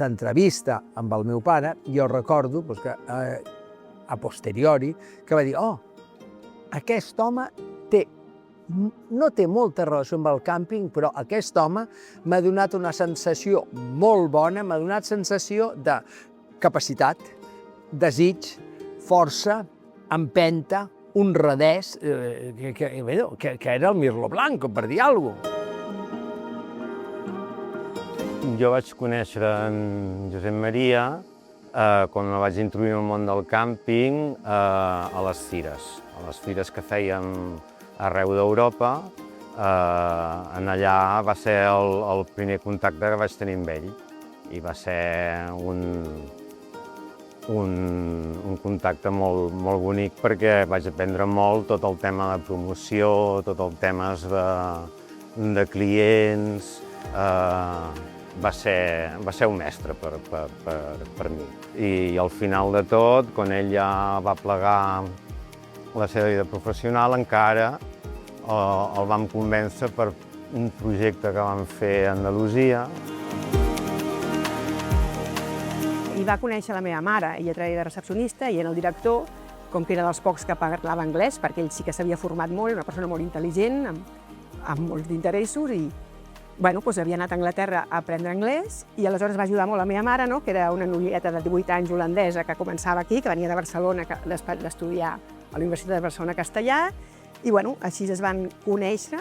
l'entrevista amb el meu pare, jo recordo que a posteriori, que va dir, aquest home no té molta relació amb el càmping, però aquest home m'ha donat una sensació molt bona, m'ha donat sensació de capacitat, desig, força, empenta, honradès, que era el Mirlo Blanco, per dir alguna cosa. Jo vaig conèixer en Josep Maria quan me vaig introduir en el món del càmping a les fires que fèiem arreu d'Europa. Allà va ser el primer contacte que vaig tenir amb ell i va ser un contacte molt bonic perquè vaig aprendre molt tot el tema de promoció, tot el tema de clients. Va ser un mestre per mi. I al final de tot, quan ell ja va plegar la seva vida professional, encara el vam convèncer per un projecte que vam fer a Andalusia. I va conèixer la meva mare, ella treballia de recepcionista i era el director, com que era dels pocs que parlava anglès, perquè ell sí que s'havia format molt, era una persona molt intel·ligent, amb molts interessos, i havia anat a Anglaterra a aprendre anglès i aleshores va ajudar molt la meva mare, que era una noieta de 18 anys holandesa que començava aquí, que venia de Barcelona d'estudiar a la Universitat de Barcelona Castellà, i així es van conèixer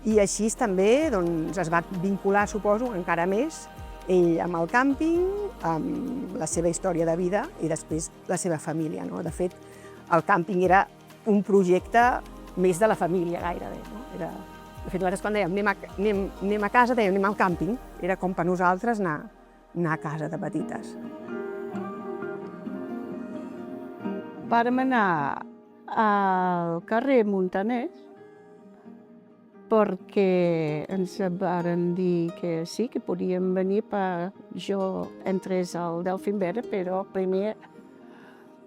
i així també es va vincular, suposo, encara més ell amb el càmping, amb la seva història de vida i després la seva família. De fet, el càmping era un projecte més de la família gairebé. De fet, nosaltres quan dèiem anem a casa, dèiem anem al càmping. Era com per nosaltres anar a casa de petites. Vàrem anar al carrer Montaners perquè ens varen dir que sí, que podíem venir per jo entrés al Delfinverde, però primer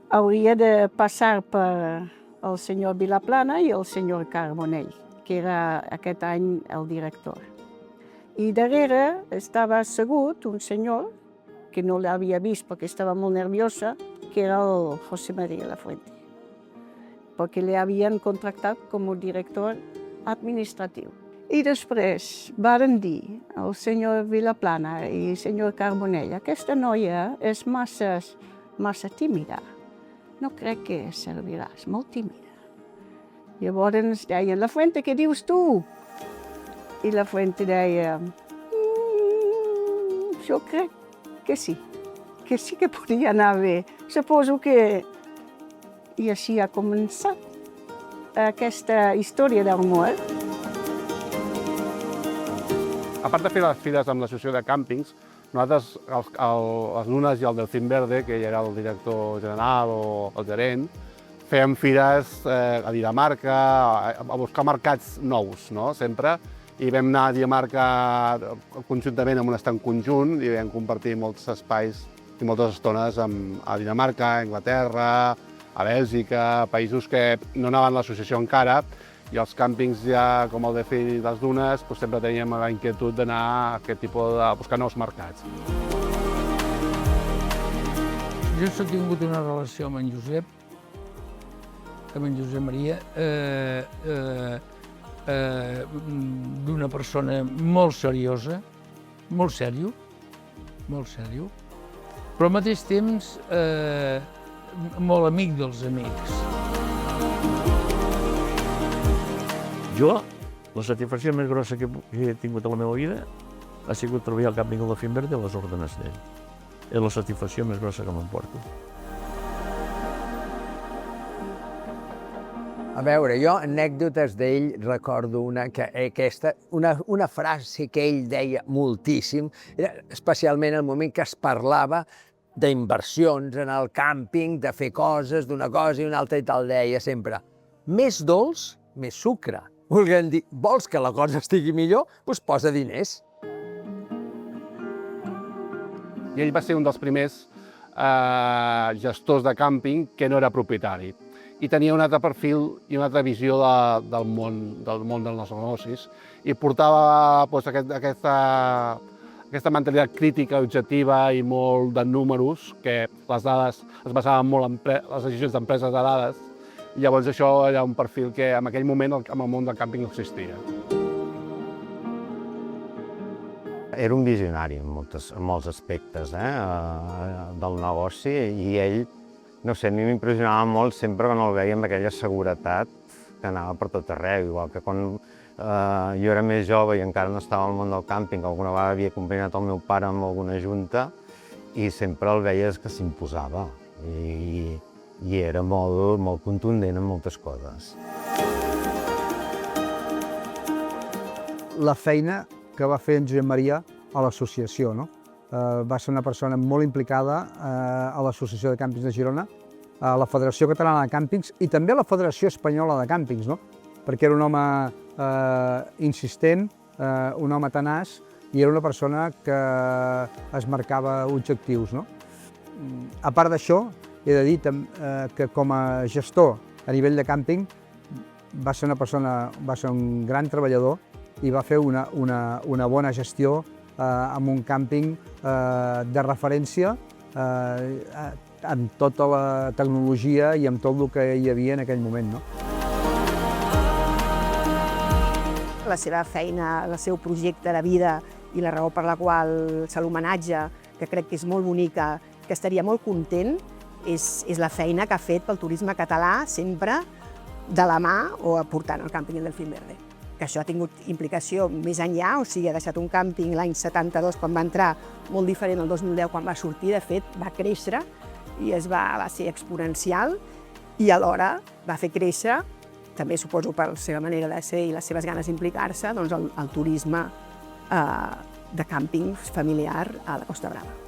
hauria de passar per el senyor Vilaplana i el senyor Carbonell, que era aquest any el director. I darrere estava assegut un senyor, que no l'havia vist perquè estava molt nerviosa, que era el José María Lafuente, perquè l'havien contractat com a director administratiu. I després varen dir al senyor Vilaplana i al senyor Carbonell, aquesta noia és massa tímida, no crec que servirà, és molt tímida. Llavors deien, Lafuente, què dius tu? I Lafuente deia, jo crec que sí que podria anar bé. Suposo que... I així ha començat aquesta història d'amor. A part de fer les fires amb l'associació de càmpings, nosaltres, les Lunes i el Delfinverde, que ell era el director general o el gerent, fèiem fires a Dinamarca, a buscar mercats nous, sempre. I vam anar a Dinamarca conjuntament amb un estant conjunt i vam compartir molts espais i moltes estones a Dinamarca, a Anglaterra, a Bèlgica, països que no anaven a l'associació encara, i els càmpings ja, com el de fer les Dunes, sempre teníem la inquietud d'anar a aquest tipus de buscar nous mercats. Jo he tingut una relació amb en Josep, Maria, d'una persona molt seriosa, molt sèrio, però al mateix temps molt amic dels amics. Jo, la satisfacció més grossa que he tingut a la meva vida ha sigut treballar al càmping del Delfinverde a les òrdenes d'ell. És la satisfacció més grossa que m'emporto. A veure, jo anècdotes d'ell recordo una frase que ell deia moltíssim, especialment el moment que es parlava d'inversions en el càmping, de fer coses, d'una cosa i una altra, i tal, deia sempre, més dolç, més sucre. Volguem dir, vols que la cosa estigui millor? Doncs posa diners. I ell va ser un dels primers gestors de càmping que no era propietari. I tenia un altre perfil i una altra visió del món dels negocis i portava aquesta aquesta mentalitat crítica, objectiva i molt de números, que les dades es basaven molt en les decisions d'empreses de dades, i llavors això era un perfil que en aquell moment en el món del càmping no existia. Era un visionari en molts aspectes del negoci i ell, no sé, a mi m'impressionava molt sempre quan el veia amb aquella seguretat que anava per tot arreu, igual que quan jo era més jove i encara no estava al món del càmping, alguna vegada havia acompanyat el meu pare amb alguna junta i sempre el veies que s'imposava i era molt contundent en moltes coses. La feina que va fer en Josep Maria a l'associació, no? Va ser una persona molt implicada a l'Associació de Càmpings de Girona, a la Federació Catalana de Càmpings i també a la Federació Espanyola de Càmpings, no? Perquè era un home insistent, un home tenaç i era una persona que es marcava objectius, no? A part d'això, he de dir que com a gestor a nivell de càmping va ser un gran treballador i va fer una bona gestió amb un càmping de referència amb tota la tecnologia i amb tot el que hi havia en aquell moment, no? La seva feina, el seu projecte de vida i la raó per la qual se l'homenatja, que crec que és molt bonica, que estaria molt content, és la feina que ha fet pel turisme català sempre de la mà o aportant el càmping del Delfín Verde. Que això ha tingut implicació més enllà, o sigui, ha deixat un càmping l'any 72 quan va entrar, molt diferent al 2010 quan va sortir, de fet va créixer i va ser exponencial i alhora va fer créixer, també suposo per la seva manera de ser i les seves ganes d'implicar-se, doncs el turisme de càmping familiar a la Costa Brava.